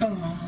Oh.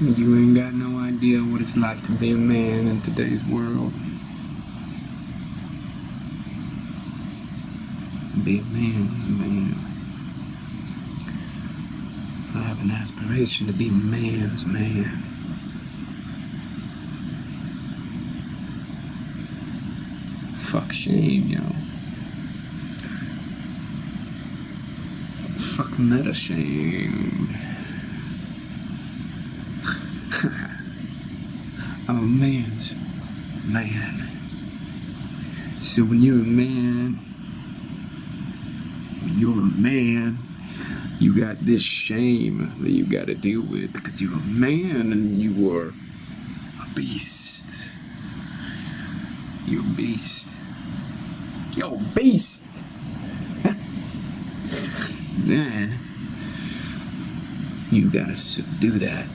You ain't got no idea what it's like to be a man in today's world. Be a man's man. I have an aspiration to be a man's man. Fuck shame, yo. Fuck meta shame. I'm a man's man. So when you're a man, you got this shame that you got to deal with because you're a man and you are a beast. You're a beast. You're a beast. Then you got to subdue that.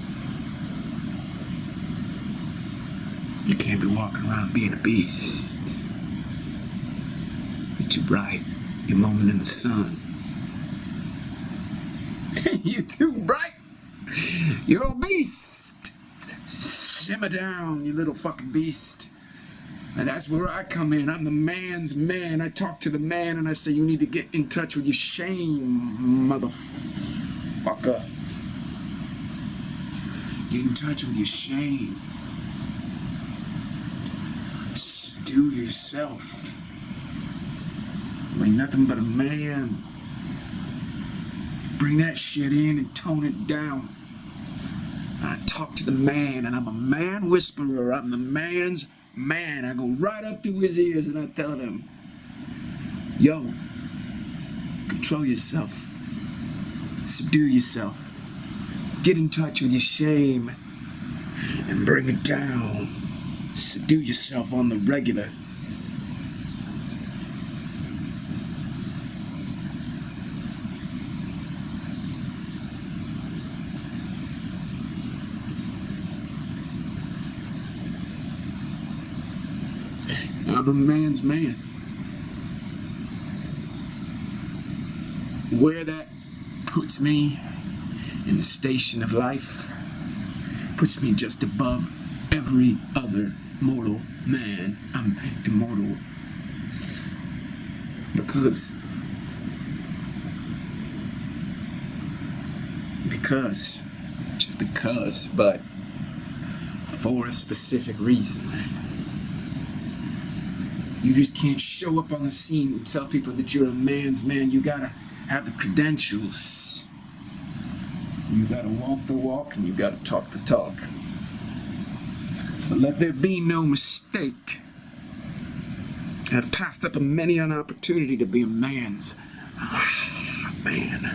You can't be walking around being a beast. You're too bright. You're moaning in the sun. You're too bright. You're a beast. Simmer down, you little fucking beast. And that's where I come in. I'm the man's man. I talk to the man and I say, you need to get in touch with your shame, motherfucker. Get in touch with your shame. Do yourself. You ain't nothing but a man. Bring that shit in and tone it down. I talk to the man, and I'm a man whisperer. I'm the man's man. I go right up to his ears and I tell him, yo, control yourself. Subdue yourself. Get in touch with your shame and bring it down. Subdue yourself on the regular. I'm a man's man. Where that puts me in the station of life puts me just above every other mortal man. I'm immortal because just because, but for a specific reason. You just can't show up on the scene and tell people that you're a man's man. You gotta have the credentials. You gotta walk the walk and you gotta talk the talk. But let there be no mistake. I've passed up many an opportunity to be a man's man.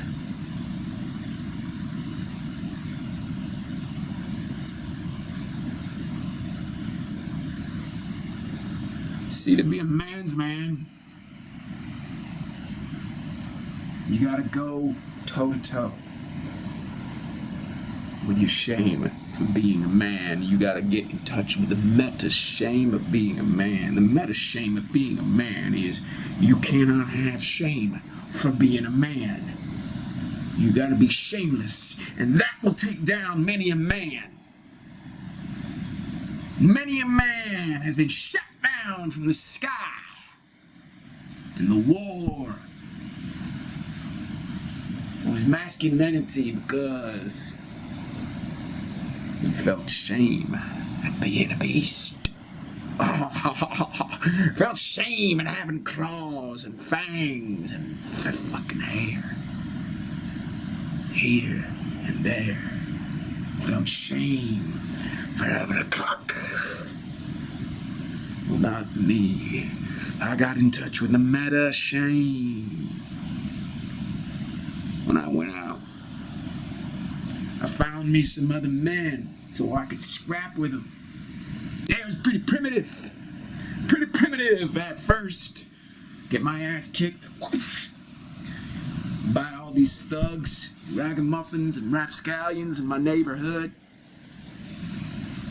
See, to be a man's man, you gotta go toe to toe with your shame for being a man. You gotta get in touch with the meta shame of being a man. The meta shame of being a man is you cannot have shame for being a man. You gotta be shameless, and that will take down many a man. Many a man has been shot down from the sky in the war for his masculinity because he felt shame at being a beast. Felt shame at having claws and fangs and fucking hair. Here and there. Felt shame for having a cock. Well, not me. I got in touch with the meta shame. When I went out, I found me some other men so I could scrap with them. Yeah, it was pretty primitive. Pretty primitive at first. Get my ass kicked. By all these thugs, ragamuffins, and rapscallions in my neighborhood.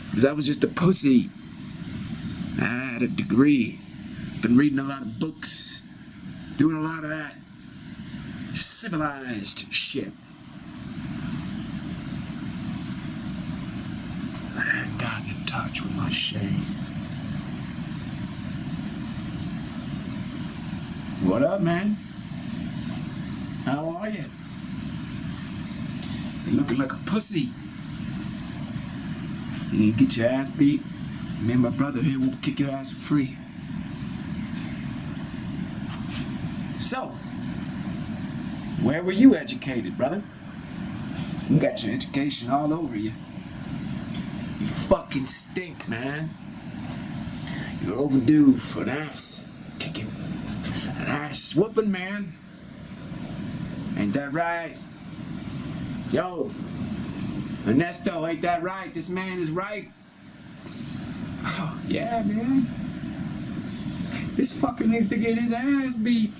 Because I was just a pussy. I had a degree. Been reading a lot of books. Doing a lot of that civilized shit. I hadn't gotten in touch with my shame. What up, man? How are you? You're looking like a pussy. You get your ass beat. Me and my brother here will kick your ass for free. So, where were you educated, brother? You got your education all over you. You fucking stink, man. You're overdue for an ass kicking. An ass whooping, man. Ain't that right? Yo, Ernesto, ain't that right? This man is right. Oh, yeah, man. This fucker needs to get his ass beat.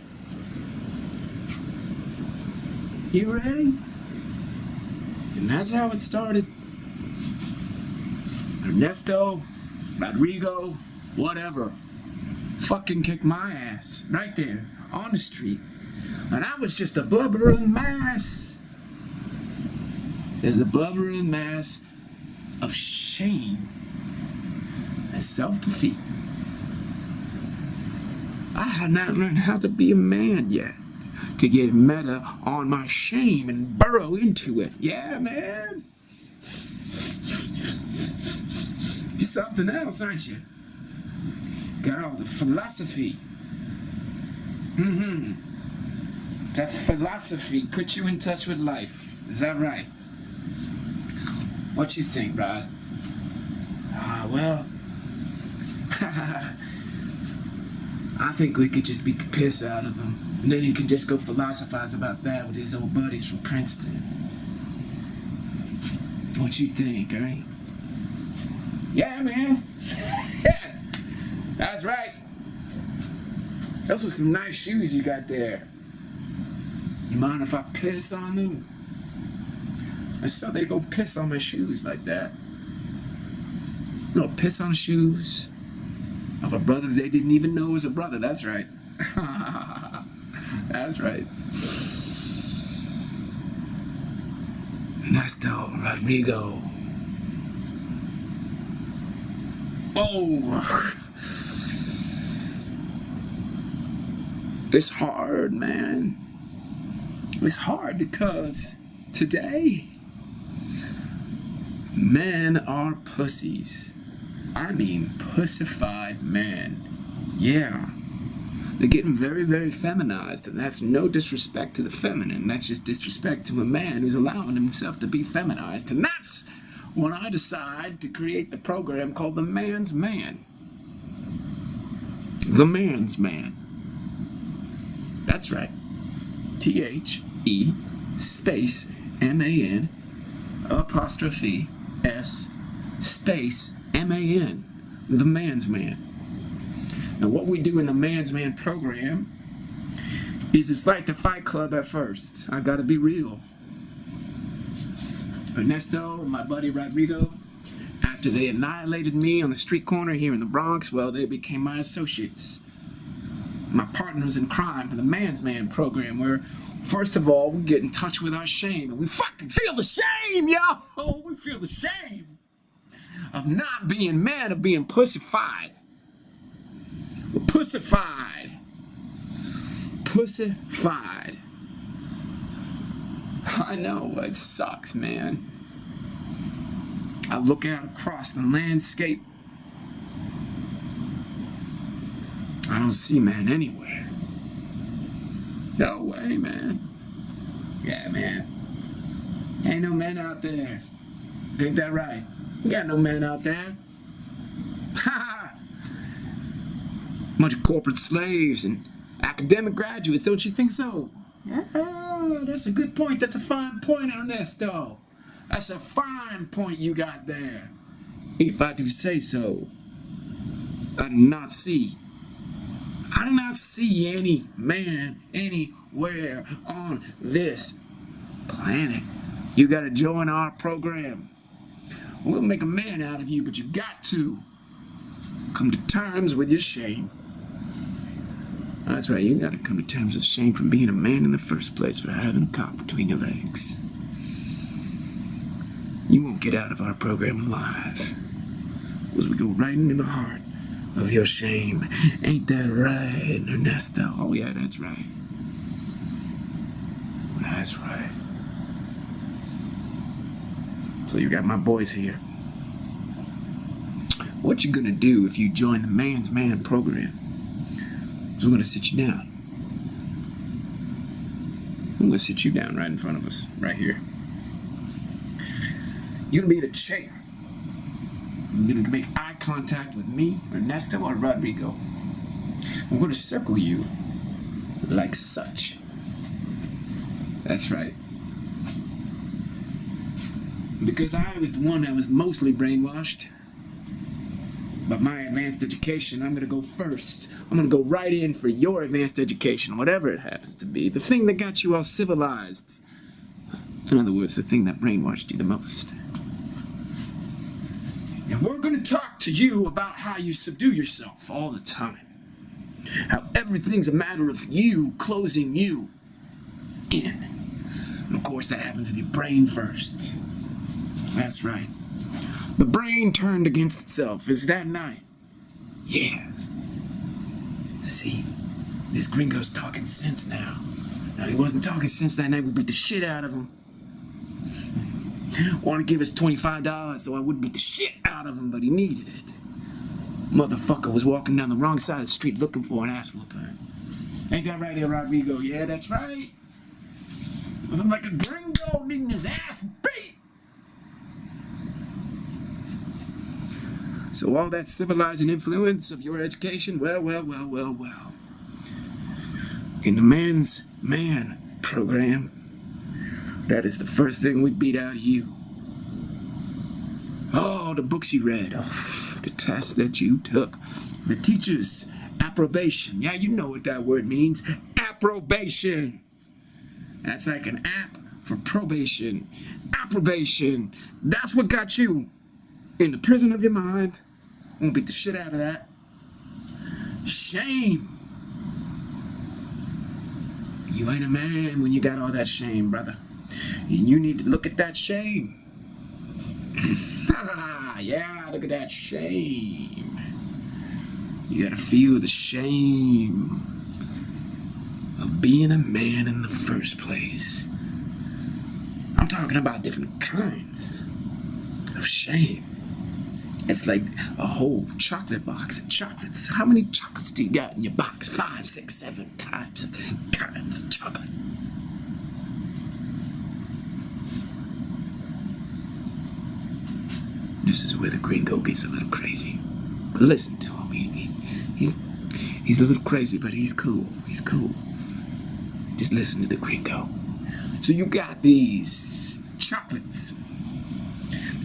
You ready? And that's how it started. Ernesto, Rodrigo, whatever, fucking kicked my ass right there on the street. And I was just a blubbering mass. There's a blubbering mass of shame and self-defeat. I had not learned how to be a man yet, to get meta on my shame and burrow into it. Yeah, man. You're something else, aren't you? Got all the philosophy. That philosophy put you in touch with life. Is that right? What you think, Rod? Well, I think we could just beat the piss out of him. And then he can just go philosophize about that with his old buddies from Princeton. What you think, Ernie? Yeah, man. Yeah, that's right. Those were some nice shoes you got there. You mind if I piss on them? I saw they go piss on my shoes like that. No, piss on shoes of a brother they didn't even know was a brother. That's right. That's right. Ernesto, Rodrigo. Oh. It's hard, man. It's hard because today, men are pussies. I mean, pussified men. Yeah. They're getting very, very feminized, and that's no disrespect to the feminine. That's just disrespect to a man who's allowing himself to be feminized. And that's when I decide to create the program called The Man's Man. The Man's Man. That's right. THE space MAN apostrophe S space MAN. The Man's Man. Now what we do in the Man's Man program is it's like the Fight Club at first. I gotta be real. Ernesto and my buddy Rodrigo, after they annihilated me on the street corner here in the Bronx, well, they became my associates. my partners in crime for the Man's Man program, where first of all we get in touch with our shame, and we fucking feel the shame, yo. We feel the shame of not being man, of being pussified. We're pussified. Pussified. I know, it sucks, man. I look out across the landscape. I don't see man anywhere. No way, man. Yeah, man. Ain't no men out there. Ain't that right? You got no men out there. Ha! Bunch of corporate slaves and academic graduates, don't you think so? Yeah, that's a good point. That's a fine point, Ernesto. That's a fine point you got there. If I do say so. I do not see any man anywhere on this planet. You gotta join our program. We'll make a man out of you, but you got to come to terms with your shame. That's right, you gotta come to terms with shame from being a man in the first place, for having a cock between your legs. You won't get out of our program alive, because we go right into the heart of your shame. Ain't that right, Ernesto? Oh yeah, that's right. That's right. So you got my boys here. What you gonna do if you join the Man's Man program? So we're gonna sit you down. I'm gonna sit you down right in front of us, right here. You're gonna be in a chair. You're gonna make eye contact with me, Ernesto, or Rodrigo. I'm gonna circle you like such. That's right. Because I was the one that was mostly brainwashed. But my advanced education, I'm gonna go first. I'm gonna go right in for your advanced education, whatever it happens to be. The thing that got you all civilized. In other words, the thing that brainwashed you the most. And we're gonna talk to you about how you subdue yourself all the time. How everything's a matter of you closing you in. And of course that happens with your brain first. That's right. The brain turned against itself. Is that night? Yeah. See, this gringo's talking sense now. Now, he wasn't talking sense that night. We beat the shit out of him. Wanted to give us $25 so I wouldn't beat the shit out of him, but he needed it. Motherfucker was walking down the wrong side of the street looking for an ass whooping. Ain't that right there, Rodrigo? Yeah, that's right. Looking like a gringo needing his ass beat. So all that civilizing influence of your education, well. In the Man's Man program, that is the first thing we beat out of you. Oh, the books you read, the tests that you took, the teacher's approbation. Yeah, you know what that word means. Approbation. That's like an app for probation. Approbation. That's what got you in the prison of your mind. I'm gonna beat the shit out of that. Shame. You ain't a man when you got all that shame, brother. And you need to look at that shame. Yeah, look at that shame. You gotta feel the shame of being a man in the first place. I'm talking about different kinds of shame. It's like a whole chocolate box of chocolates. How many chocolates do you got in your box? 5, 6, 7 types of kinds of chocolate. This is where the gringo gets a little crazy. But listen to him. He's a little crazy, but he's cool. He's cool. Just listen to the gringo. So you got these chocolates.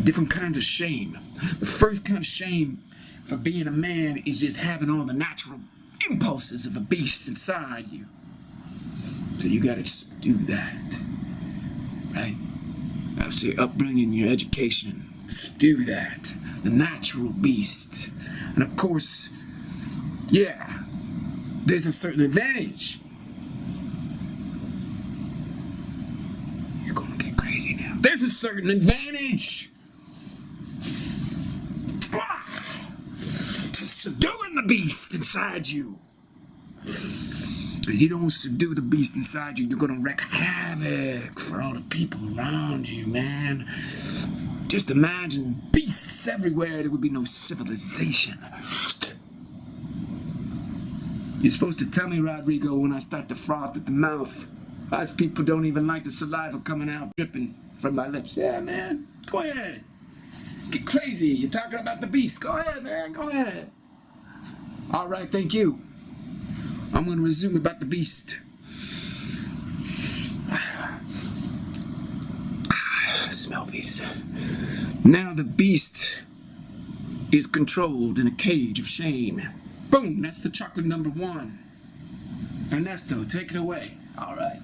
Different kinds of shame. The first kind of shame for being a man is just having all the natural impulses of a beast inside you. So you gotta just do that. Right? After your upbringing, your education, do that. The natural beast. And of course, yeah, there's a certain advantage. He's gonna get crazy now. There's a certain advantage to subduing the beast inside you. If you don't subdue the beast inside you, you're gonna wreak havoc for all the people around you, man. Just imagine beasts everywhere, there would be no civilization. You're supposed to tell me, Rodrigo, when I start to froth at the mouth. Us people don't even like the saliva coming out dripping from my lips. Yeah, man, go ahead. Get crazy. You're talking about the beast. Go ahead, man, go ahead. All right, thank you. I'm going to resume about the beast. Smell these. Now the beast is controlled in a cage of shame. Boom, that's the chocolate number 1. Ernesto, take it away. All right.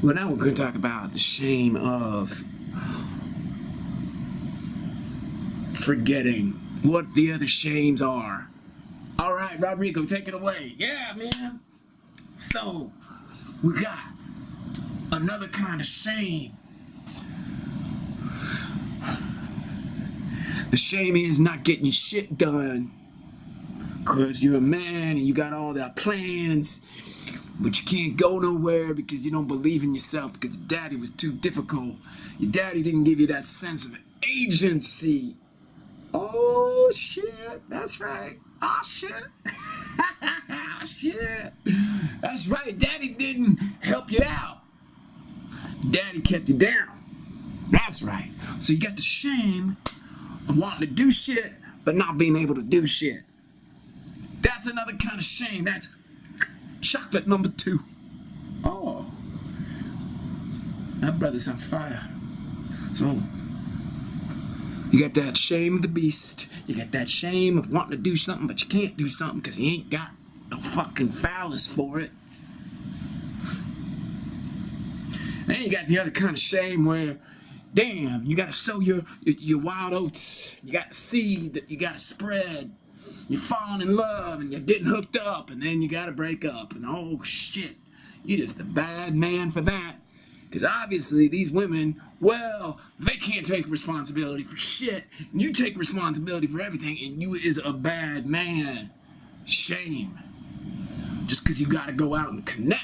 Well, now we're going to talk about the shame of forgetting what the other shames are. All right, Rodrigo, take it away. Yeah, man. So, we got another kind of shame. The shame is not getting your shit done because you're a man and you got all that plans, but you can't go nowhere because you don't believe in yourself because your daddy was too difficult. Your daddy didn't give you that sense of agency. Oh, shit. That's right. Oh, shit. Shit. That's right. Daddy didn't help you out. Daddy kept you down. That's right. So you got the shame of wanting to do shit, but not being able to do shit. That's another kind of shame. That's chocolate number 2. Oh. That brother's on fire. So, you got that shame of the beast. You got that shame of wanting to do something, but you can't do something because you ain't got no fucking phallus for it. Then you got the other kind of shame where, damn, you got to sow your wild oats. You got the seed that you got to spread. You're falling in love and you're getting hooked up, and then you got to break up. And oh shit, you're just a bad man for that. Because obviously these women, well, they can't take responsibility for shit. And you take responsibility for everything, and you is a bad man. Shame. Just because you got to go out and connect.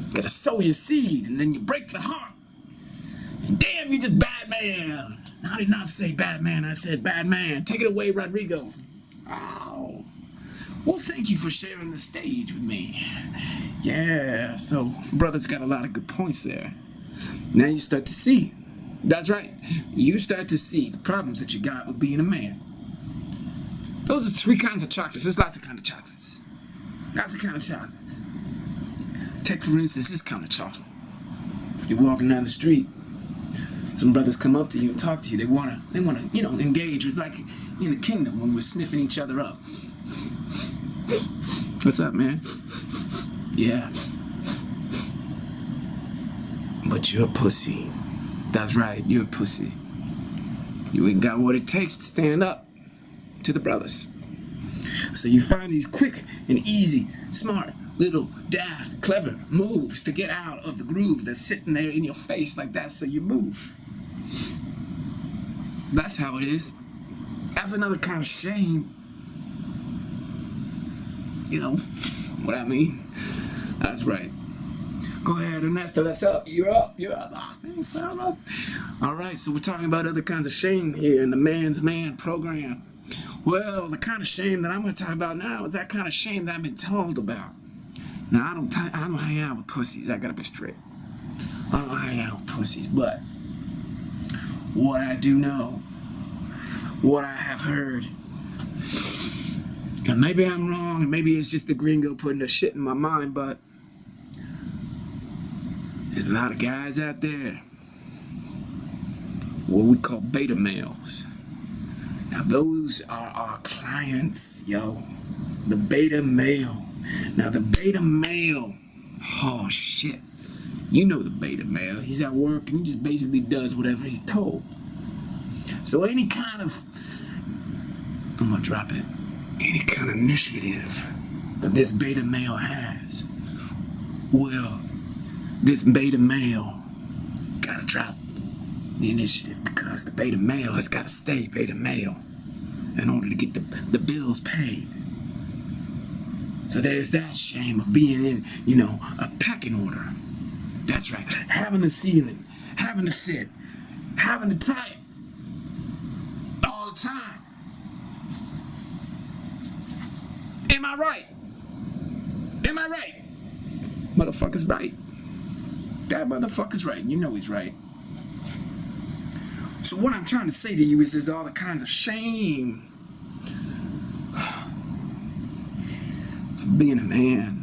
You got to sow your seed, and then you break the heart. And damn, you just bad man. I did not say bad man, I said bad man. Take it away, Rodrigo. Oh. Well, thank you for sharing the stage with me. Yeah, so brother's got a lot of good points there. Now you start to see. That's right. You start to see the problems that you got with being a man. Those are 3 kinds of chocolates. There's lots of kinds of chocolates. Lots of kinds of chocolates. Take, for instance, this kind of chocolate. You're walking down the street. Some brothers come up to you and talk to you. They wanna, you know, engage with, like in the kingdom when we're sniffing each other up. What's up, man? Yeah. But you're a pussy. That's right, you're a pussy. You ain't got what it takes to stand up to the brothers. So you find these quick and easy, smart, little, daft, clever moves to get out of the groove that's sitting there in your face like that, so you move. That's how it is. That's another kind of shame. You know what I mean? That's right. Go ahead, Ernesto, that's up. You're up. Ah, thanks, man. All right, so we're talking about other kinds of shame here in the Man's Man program. Well, the kind of shame that I'm going to talk about now is that kind of shame that I've been told about. Now, I don't hang out with pussies. I got to be straight. I don't hang out with pussies, but what I do know, what I have heard, and maybe I'm wrong, and maybe it's just the gringo putting the shit in my mind, but there's a lot of guys out there, what we call beta males. Now those are our clients, yo. The beta male. Now the beta male, oh shit. You know the beta male. He's at work and he just basically does whatever he's told. So any kind of, I'm gonna drop it. any kind of initiative that this beta male has, well, this beta male gotta drop the initiative because the beta male has gotta stay beta male in order to get the bills paid. So there's that shame of being in, a pecking order. That's right. Having the ceiling, having to sit, having to type all the time. Am I right? Am I right? Motherfucker's right. That motherfucker's right. You know he's right. So what I'm trying to say to you is there's all the kinds of shame for being a man.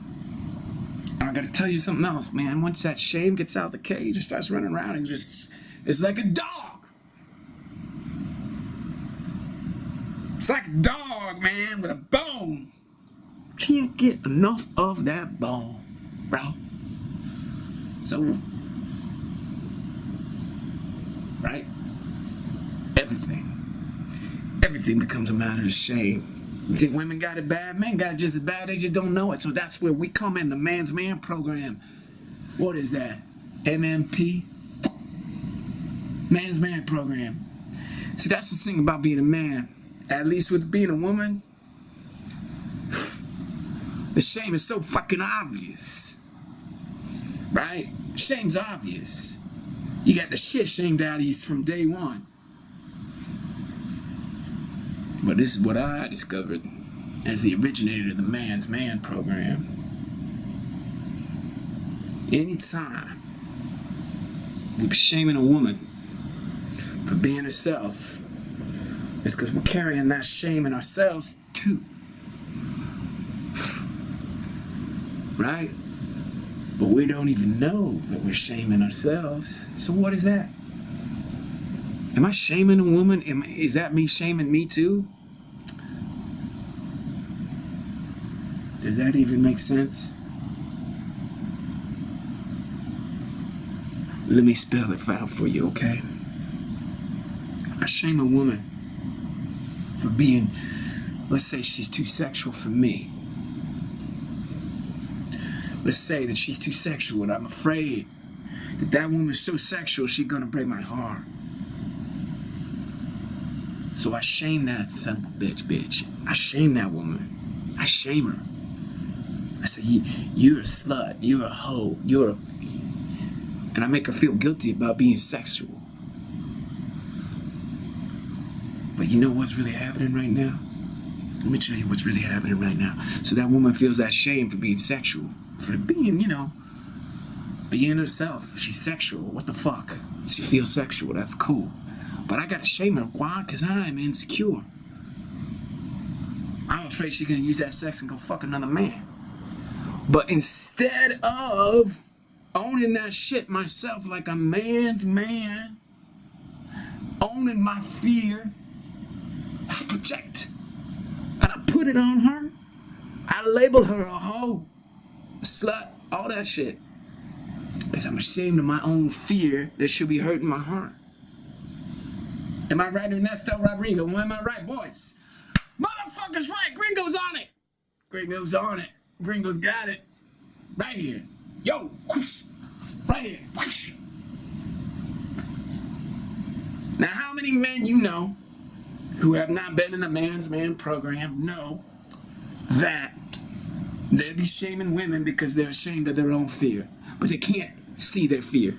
And I gotta tell you something else, man. Once that shame gets out of the cage, it starts running around and it's like a dog. It's like a dog, man, with a bone. Can't get enough of that bone, bro. So, right? Everything becomes a matter of shame. You think women got it bad? Men got it just as bad, they just don't know it. So that's where we come in, the Man's Man program. What is that? MMP? Man's Man program. See, that's the thing about being a man. At least with being a woman, the shame is so fucking obvious. Right? Shame's obvious. You got the shit shamed out of you from day one. But this is what I discovered as the originator of the Man's Man program. Anytime we're shaming a woman for being herself, it's because we're carrying that shame in ourselves too. Right? But we don't even know that we're shaming ourselves. So what is that? Am I shaming a woman? Is that me shaming me too? Does that even make sense? Let me spell it out for you, okay? I shame a woman for being, let's say she's too sexual for me. Let's say that she's too sexual and I'm afraid that woman's so sexual she's gonna break my heart. So I shame that son of a bitch. I shame that woman. I shame her. I say, you're a slut, you're a hoe, and I make her feel guilty about being sexual. But you know what's really happening right now? Let me tell you what's really happening right now. So that woman feels that shame for being sexual, for being, being herself. She's sexual. What the fuck? She feels sexual. That's cool. But I gotta shame her. Why? Because I'm insecure. I'm afraid she's gonna use that sex and go fuck another man. But instead of owning that shit myself like a man's man, owning my fear, I project. And I put it on her. I label her a hoe, a slut, all that shit. Because I'm ashamed of my own fear that she'll be hurting my heart. Am I right, Ernesto Rodrigo? Am I right, boys? Motherfuckers right. Gringo's on it. Gringo's on it. Gringo's got it. Right here. Yo. Whoosh. Right here. Whoosh. Now, how many men you know who have not been in the Man's Man program know that they be shaming women because they're ashamed of their own fear, but they can't see their fear.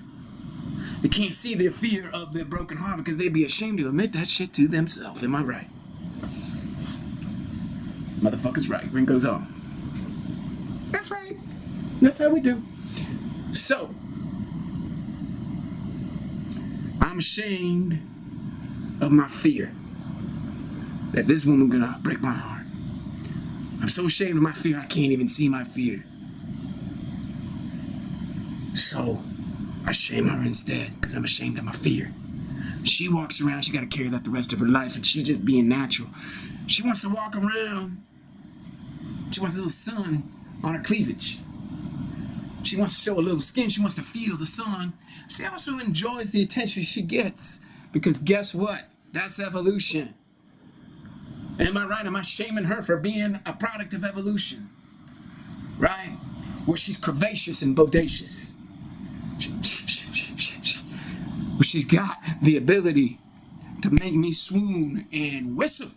They can't see their fear of their broken heart because they'd be ashamed to admit that shit to themselves. Am I right? Motherfucker's right. Gringo's on. That's right. That's how we do. So, I'm ashamed of my fear that this woman gonna break my heart. I'm so ashamed of my fear I can't even see my fear. So, I shame her instead because I'm ashamed of my fear. She walks around, she gotta carry that the rest of her life, and she's just being natural. She wants to walk around. She wants a little sun on her cleavage. She wants to show a little skin. She wants to feel the sun. She also enjoys the attention she gets because guess what? That's evolution. Am I right? Am I shaming her for being a product of evolution? Right? Where she's curvaceous and bodacious. Where she's got the ability to make me swoon and whistle.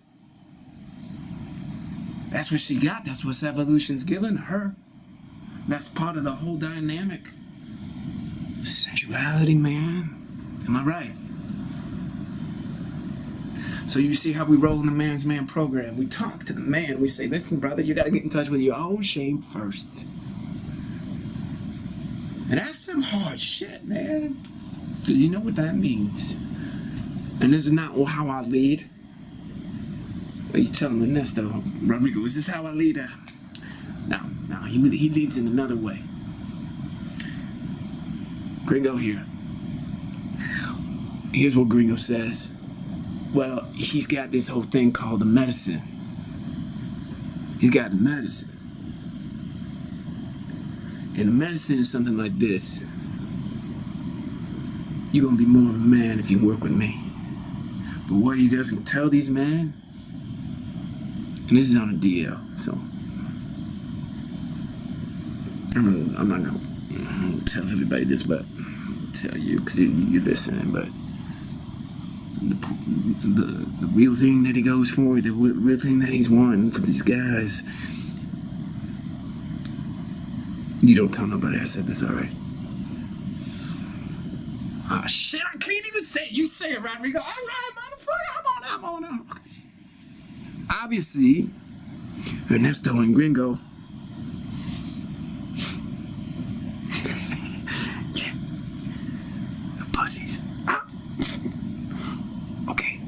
That's what she got. That's what evolution's given her. That's part of the whole dynamic. Sensuality, man. Am I right? So you see how we roll in the Man's Man program. We talk to the man. We say, listen, brother, you got to get in touch with your own shame first. And that's some hard shit, man. Because you know what that means. And this is not how I lead. What are you telling Ernesto? Rodrigo, is this how I lead? No, he leads in another way. Gringo here. Here's what Gringo says. Well, he's got this whole thing called the medicine. He's got the medicine. And the medicine is something like this. You're going to be more of a man if you work with me. But what he doesn't tell these men, and this is on a DL, so I'm not going to tell everybody this, but I'll tell you because you're listening, but the real thing that he goes for, the real thing that he's wanting for these guys, you don't tell nobody I said this, alright? Ah, shit, I can't even say it. You say it, Rodrigo. Alright, motherfucker, I'm on. Obviously, Ernesto and Gringo, yeah, pussies. Okay.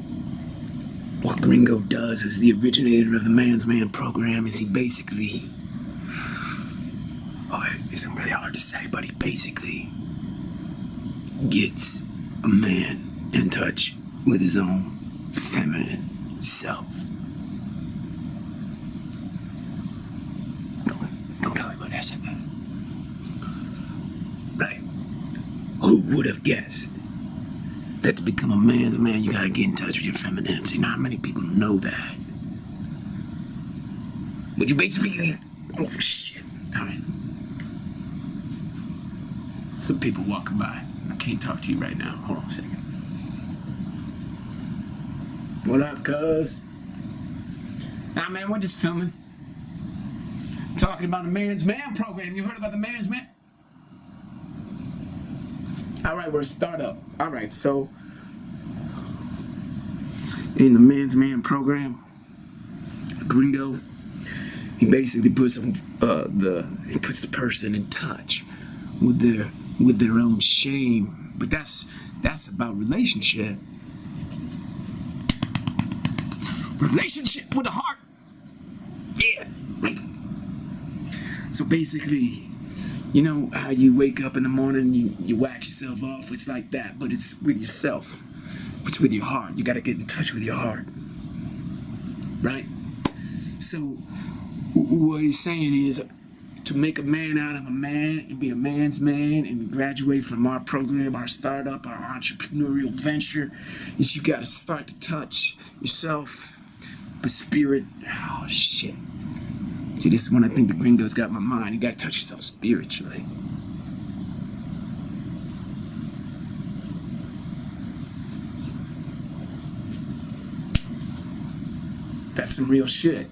What Gringo does as the originator of the Man's Man program is he basically, it's really hard to say, but he basically gets a man in touch with his own feminine self. Don't tell anybody I said that. Right? Who would have guessed that to become a man's man, you gotta get in touch with your femininity? Not many people know that. But you basically, oh shit, alright. Some people walking by. I can't talk to you right now. Hold on a second. What up, cuz? Nah, man, we're just filming. Talking about the Man's Man program. You heard about the Man's Man? Alright, we're a startup. Alright, so in the Man's Man program, Gringo, he basically puts the person in touch with their own shame. But that's about relationship. Relationship with the heart. Yeah, right. So basically, you know how you wake up in the morning and you wax yourself off? It's like that, but it's with yourself. It's with your heart. You gotta get in touch with your heart. Right? So what he's saying is, to make a man out of a man and be a man's man and graduate from our program, our startup, our entrepreneurial venture, is you gotta start to touch yourself, but spirit, oh shit. See, this is when I think the Gringo's got my mind. You gotta touch yourself spiritually. That's some real shit.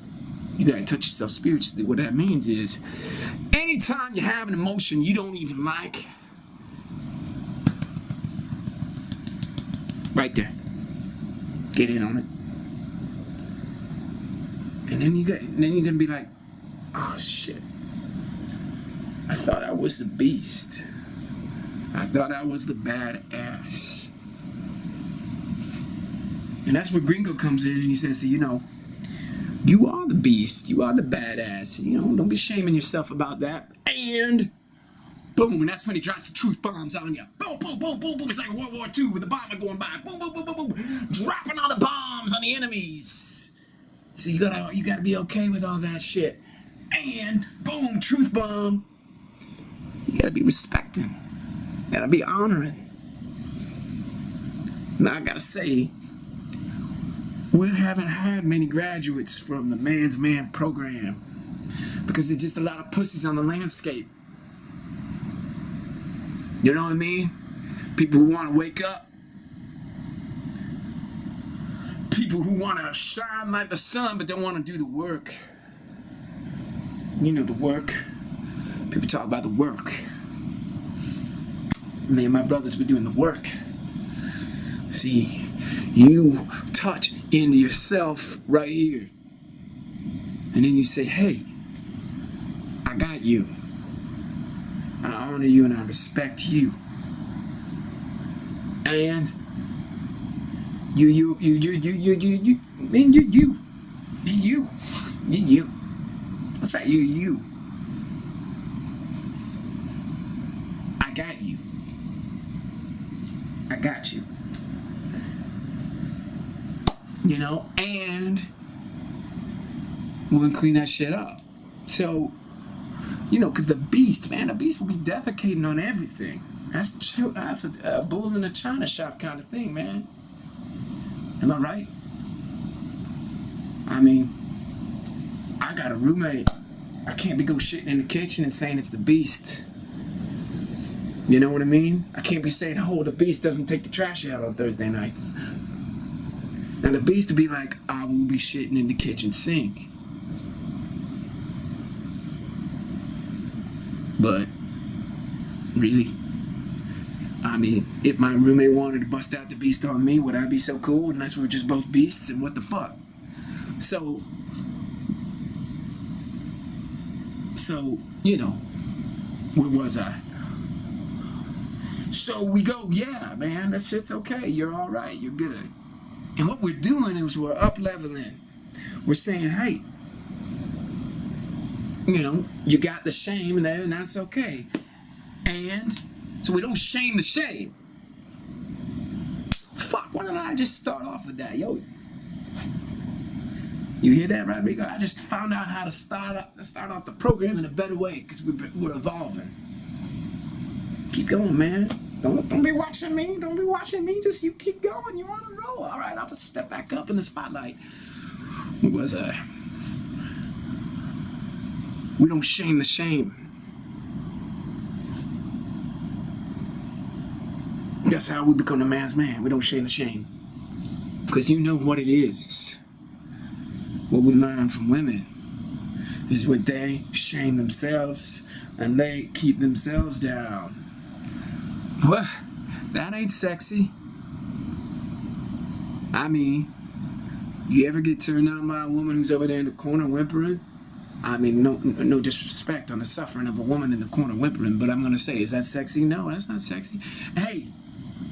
You gotta touch yourself spiritually. What that means is, anytime you have an emotion you don't even like, right there, get in on it. And then you're gonna be like, oh shit, I thought I was the beast. I thought I was the badass. And that's where Gringo comes in and he says, you know, you are the beast. You are the badass. You know, don't be shaming yourself about that. And boom, and that's when he drops the truth bombs on you. Boom, boom, boom, boom, boom. It's like World War II with the bomber going by. Boom, boom, boom, boom, boom. Dropping all the bombs on the enemies. So you gotta be okay with all that shit. And boom, truth bomb. You gotta be respecting. You gotta be honoring. Now I gotta say, We haven't had many graduates from the Man's Man program because there's just a lot of pussies on the landscape. You know what I mean? People who want to wake up. People who want to shine like the sun but don't want to do the work. You know the work. People talk about the work. Me and my brothers were doing the work. See, you touch into yourself right here. And then you say, hey, I got you. I honor you and I respect you. And you. That's right, you. I got you. I got you. You know, and we're gonna clean that shit up. So, you know, because the beast will be defecating on everything. That's a bulls in a china shop kind of thing, man. Am I right? I mean, I got a roommate. I can't be go shitting in the kitchen and saying it's the beast. You know what I mean? I can't be saying, oh, the beast doesn't take the trash out on Thursday nights. Now the beast would be like, I will be shitting in the kitchen sink. But, really? I mean, if my roommate wanted to bust out the beast on me, would I be so cool unless we were just both beasts? And what the fuck? So, you know, where was I? So we go, yeah, man, that shit's okay. You're all right. You're good. And what we're doing is we're up-leveling. We're saying, hey, you know, you got the shame there, and that's okay. And so we don't shame the shame. Fuck, why don't I just start off with that? Yo, you hear that, Rodrigo? I just found out how to start off the program in a better way because we're evolving. Keep going, man. Don't be watching me. Don't be watching me. Just you keep going. You want to roll. All right, I'll step back up in the spotlight. What was I? We don't shame the shame. That's how we become a man's man. We don't shame the shame. Because you know what it is. What we learn from women is when they shame themselves and they keep themselves down. What? That ain't sexy. I mean, you ever get turned on by a woman who's over there in the corner whimpering? I mean, no disrespect on the suffering of a woman in the corner whimpering, but I'm gonna say, is that sexy? No, that's not sexy. Hey,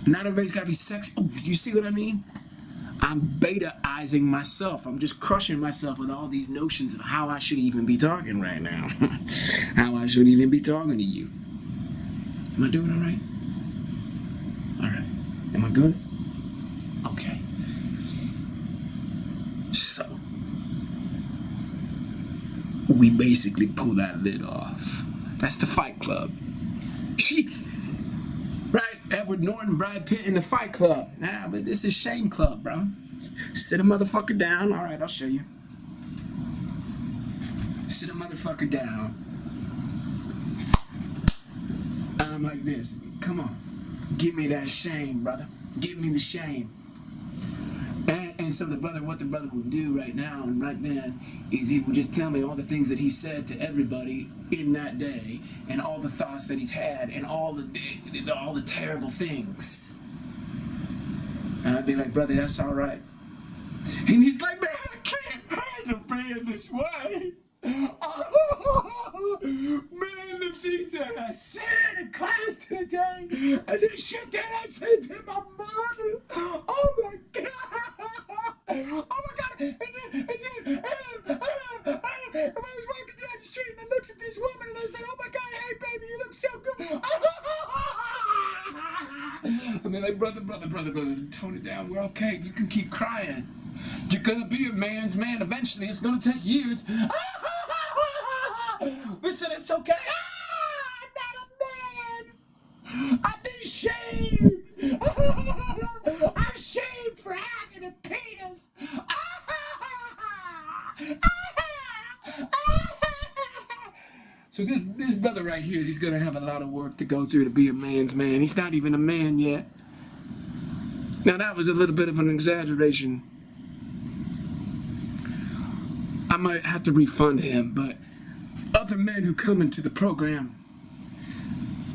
not everybody's gotta be sexy. Oh, you see what I mean? I'm beta-izing myself. I'm just crushing myself with all these notions of how I should even be talking right now. How I should even be talking to you. Am I doing all right? All right. Am I good? Okay. So, we basically pull that lid off. That's the Fight Club. Right? Edward Norton, Brad Pitt in the Fight Club. Nah, but this is Shame Club, bro. Sit a motherfucker down. All right, I'll show you. Sit a motherfucker down. I'm like this. Come on. Give me that shame, brother. Give me the shame. And so what the brother will do right now and right then is he will just tell me all the things that he said to everybody in that day and all the thoughts that he's had and all the terrible things. And I'd be like, brother, that's all right. And he's like, man, I can't handle being this way. Oh, man, the things that I said in class today and the shit that I said to my mother. Oh my God. Oh my God. And then I was walking down the street and I looked at this woman and I said, oh my God, hey baby, you look so good. I mean, like, brother, tone it down. We're okay. You can keep crying. You're gonna be a man's man eventually. It's gonna take years. Listen, it's okay. I'm not a man. I've been shamed. I'm shamed for having a penis. this brother right here, he's gonna have a lot of work to go through to be a man's man. He's not even a man yet. Now that was a little bit of an exaggeration. I might have to refund him, but other men who come into the program,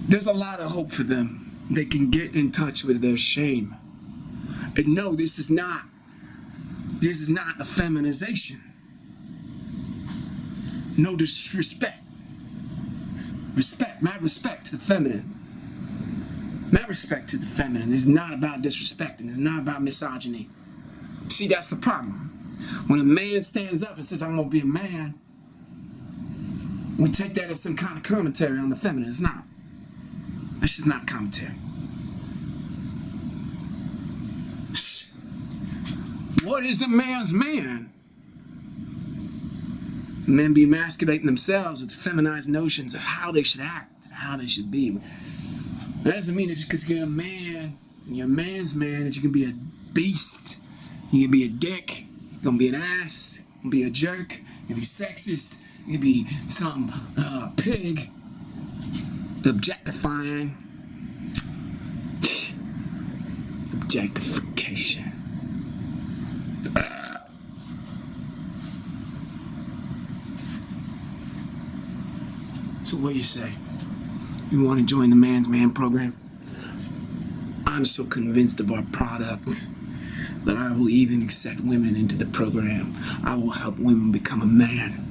there's a lot of hope for them. They can get in touch with their shame. And no, this is not a feminization. No disrespect. Mad respect to the feminine. Mad respect to the feminine. It's not about disrespecting. It's not about misogyny. See, that's the problem. When a man stands up and says, I'm going to be a man, we take that as some kind of commentary on the feminine. It's not. That's just not a commentary. What is a man's man? Men be emasculating themselves with feminized notions of how they should act and how they should be. That doesn't mean that just because you're a man and you're a man's man that you can be a beast, you can be a dick, you're gonna be an ass, you can be a jerk, you can be sexist, you can be some pig, objectifying. Objectification. So what do you say? You want to join the Man's Man program? I'm so convinced of our product that I will even accept women into the program. I will help women become a man.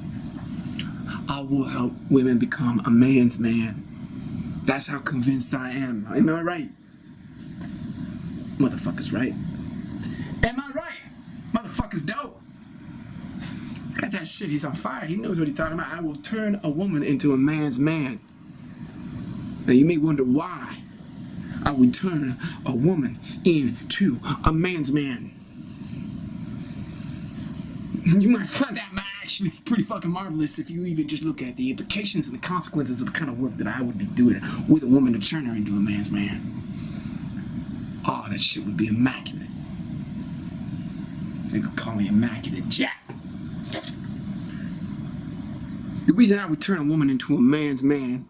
I will help women become a man's man. That's how convinced I am. Am I right? Motherfucker's right. Am I right? Motherfucker's dope. He's got that shit. He's on fire. He knows what he's talking about. I will turn a woman into a man's man. Now you may wonder why I would turn a woman into a man's man. You might find that actually pretty fucking marvelous if you even just look at the implications and the consequences of the kind of work that I would be doing with a woman to turn her into a man's man. Oh, that shit would be immaculate. They could call me Immaculate Jack. The reason I would turn a woman into a man's man,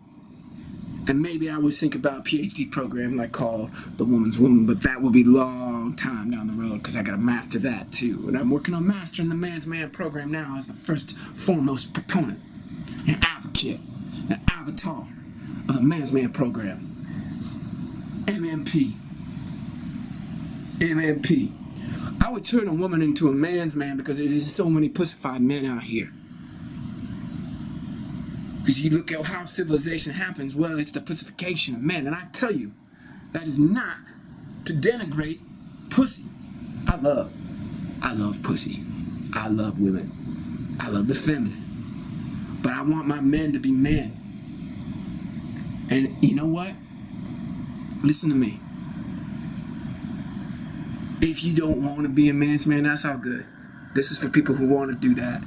and maybe I would think about a PhD program like called The Woman's Woman, but that will be a long time down the road because I got to master that too. And I'm working on mastering the Man's Man program now as the first foremost proponent, an advocate, an avatar of the Man's Man program. MMP. MMP. I would turn a woman into a man's man because there's just so many pussified men out here. Because you look at how civilization happens, well, it's the pussification of men. And I tell you, that is not to denigrate pussy. I love pussy. I love women. I love the feminine. But I want my men to be men. And you know what? Listen to me. If you don't want to be a man's man, that's all good. This is for people who want to do that.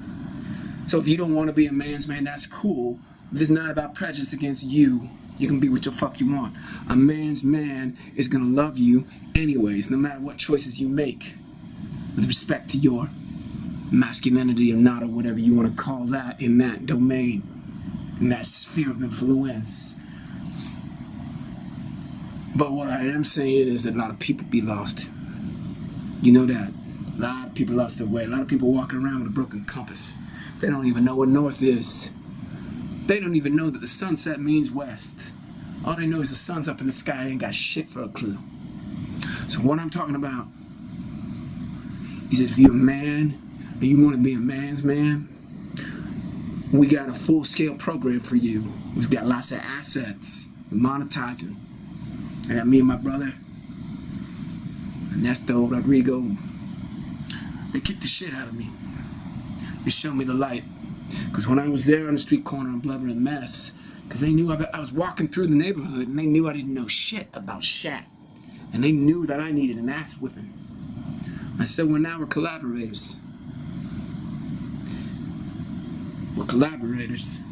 So if you don't want to be a man's man, that's cool. This is not about prejudice against you. You can be what the fuck you want. A man's man is going to love you anyways, no matter what choices you make, with respect to your masculinity or not, or whatever you want to call that in that domain, in that sphere of influence. But what I am saying is that a lot of people be lost. You know that. A lot of people lost their way. A lot of people walking around with a broken compass. They don't even know what north is. They don't even know that the sunset means west. All they know is the sun's up in the sky. They ain't got shit for a clue. So what I'm talking about is that if you're a man and you want to be a man's man, we got a full-scale program for you. We've got lots of assets. We're monetizing. I got me and my brother, Ernesto, Rodrigo. They kicked the shit out of me. They showed me the light. Because when I was there on the street corner in Blubbering Mess, because they knew I was walking through the neighborhood and they knew I didn't know shit about Shat. And they knew that I needed an ass whipping. I said, well, now we're collaborators. We're collaborators.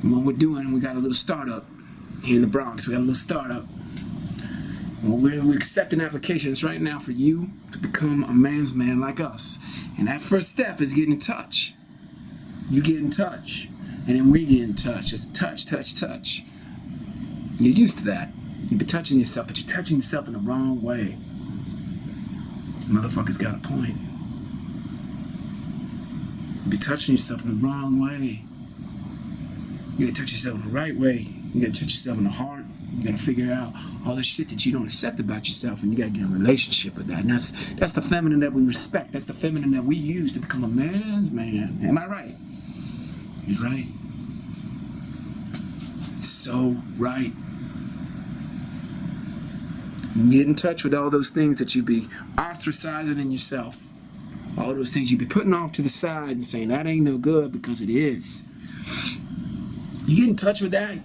And what we're doing, we got a little startup here in the Bronx. We got a little startup. Well, we're accepting applications right now for you to become a man's man like us. And that first step is getting in touch. You get in touch. And then we get in touch. It's touch, touch, touch. You're used to that. You've been touching yourself, but you're touching yourself in the wrong way. Motherfucker's got a point. You be touching yourself in the wrong way. You gotta touch yourself in the right way. You gotta touch yourself in the heart. You gotta figure out all the shit that you don't accept about yourself, and you gotta get in a relationship with that. And that's the feminine that we respect. That's the feminine that we use to become a man's man. Am I right? You're right. So right. Get in touch with all those things that you be ostracizing in yourself. All those things you be putting off to the side and saying that ain't no good, because it is. You get in touch with that,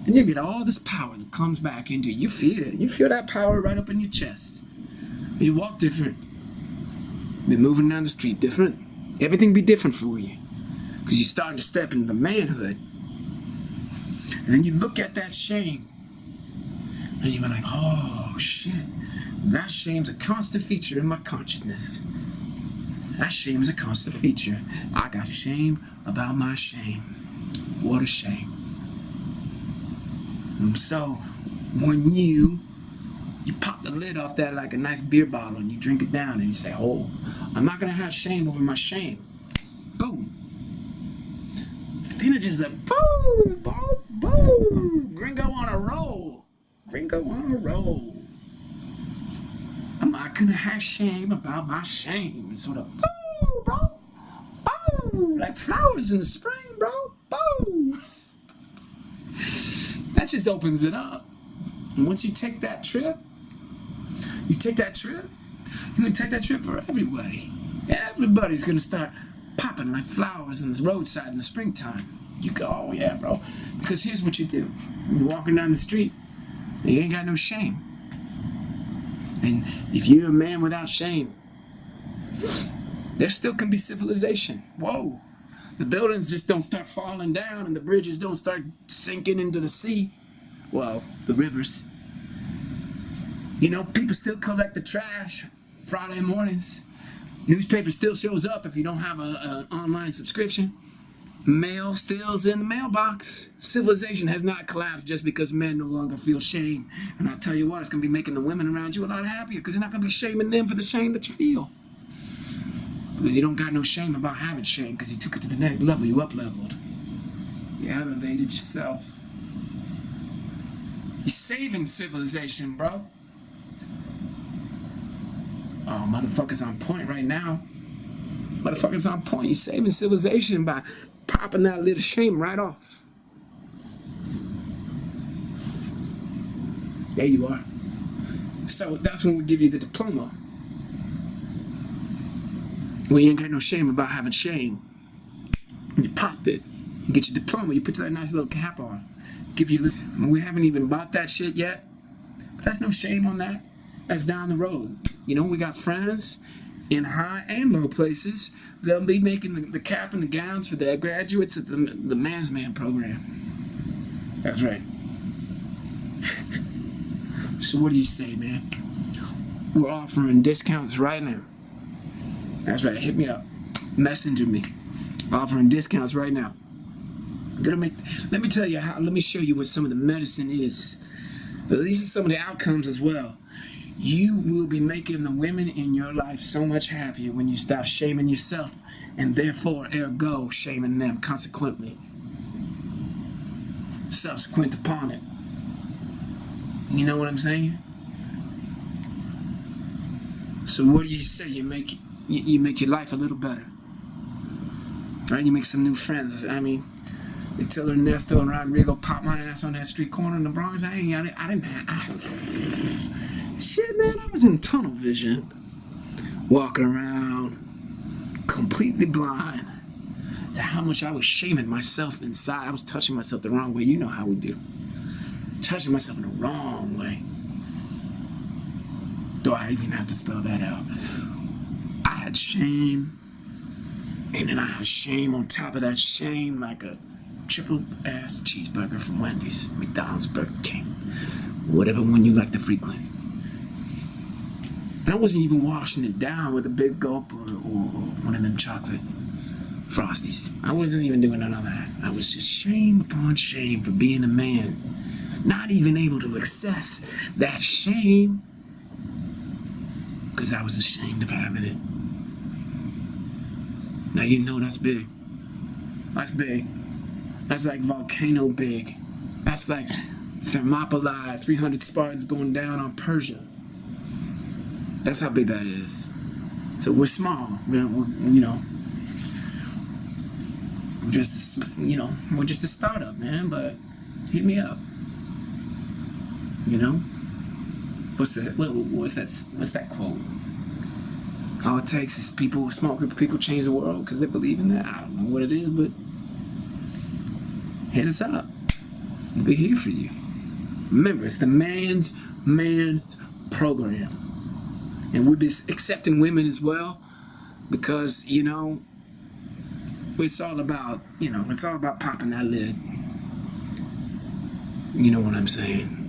and you get all this power that comes back into you. You feel it. You feel that power right up in your chest. You walk different. Be moving down the street different. Everything be different for you, because you're starting to step into the manhood. And then you look at that shame, and you're like, oh shit, that shame's a constant feature in my consciousness. That shame is a constant feature. I got shame about my shame. What a shame. And so when you pop the lid off that like a nice beer bottle, and you drink it down, and you say, oh, I'm not gonna have shame over my shame. Boom. Then it just like boom, boom, boom. Gringo on a roll. Gringo on a roll. I'm not gonna have shame about my shame. It's sort of boom, bro. Boom. Like flowers in the spring, bro. Boom. That just opens it up. And once you take that trip, you're gonna take that trip for everybody. Everybody's gonna start popping like flowers in the roadside in the springtime. You go, oh yeah, bro. Because here's what you do. You're walking down the street, and you ain't got no shame. And if you're a man without shame, there still can be civilization. Whoa. The buildings just don't start falling down, and the bridges don't start sinking into the sea. Well, the rivers. You know, people still collect the trash Friday mornings. Newspaper still shows up if you don't have an online subscription. Mail still's in the mailbox. Civilization has not collapsed just because men no longer feel shame. And I'll tell you what, it's going to be making the women around you a lot happier, because you're not going to be shaming them for the shame that you feel. Because you don't got no shame about having shame, because you took it to the next level. You up-leveled. You elevated yourself. You're saving civilization, bro. Oh, motherfuckers on point right now. Motherfuckers on point. You're saving civilization by popping that little shame right off. There you are. So that's when we give you the diploma. When you ain't got no shame about having shame. You popped it. You get your diploma. You put that nice little cap on. Give you. We haven't even bought that shit yet. But that's no shame on that. That's down the road. You know, we got friends in high and low places. They'll be making the cap and the gowns for their graduates at the Man's Man program. That's right. So what do you say, man? We're offering discounts right now. That's right. Hit me up. Messenger me. Offering discounts right now. Let me tell you how. Let me show you what some of the medicine is. These are some of the outcomes as well. You will be making the women in your life so much happier when you stop shaming yourself, and therefore, ergo, shaming them consequently. Subsequent upon it. You know what I'm saying? So what do you say? You make your life a little better. Right? You make some new friends. I mean, until Ernesto and Rodrigo pop my ass on that street corner in the Bronx, shit, man, I was in tunnel vision, walking around, completely blind to how much I was shaming myself inside. I was touching myself the wrong way. You know how we do. Touching myself in the wrong way. Do I even have to spell that out? I had shame, and then I had shame on top of that shame, like a triple-ass cheeseburger from Wendy's, McDonald's, Burger King, whatever one you like to frequent. And I wasn't even washing it down with a big gulp or one of them chocolate Frosties. I wasn't even doing none of that. I was just shame upon shame for being a man. Not even able to access that shame because I was ashamed of having it. Now you know that's big. That's big. That's like volcano big. That's like Thermopylae, 300 Spartans going down on Persia. That's how big that is. So we're small. We're just, we're just a startup, man. But hit me up. What's that quote? All it takes is a small group of people change the world because they believe in that. I don't know what it is, but hit us up. We'll be here for you. Remember, it's the man's program. And we'll be accepting women as well because, it's all about, popping that lid. You know what I'm saying?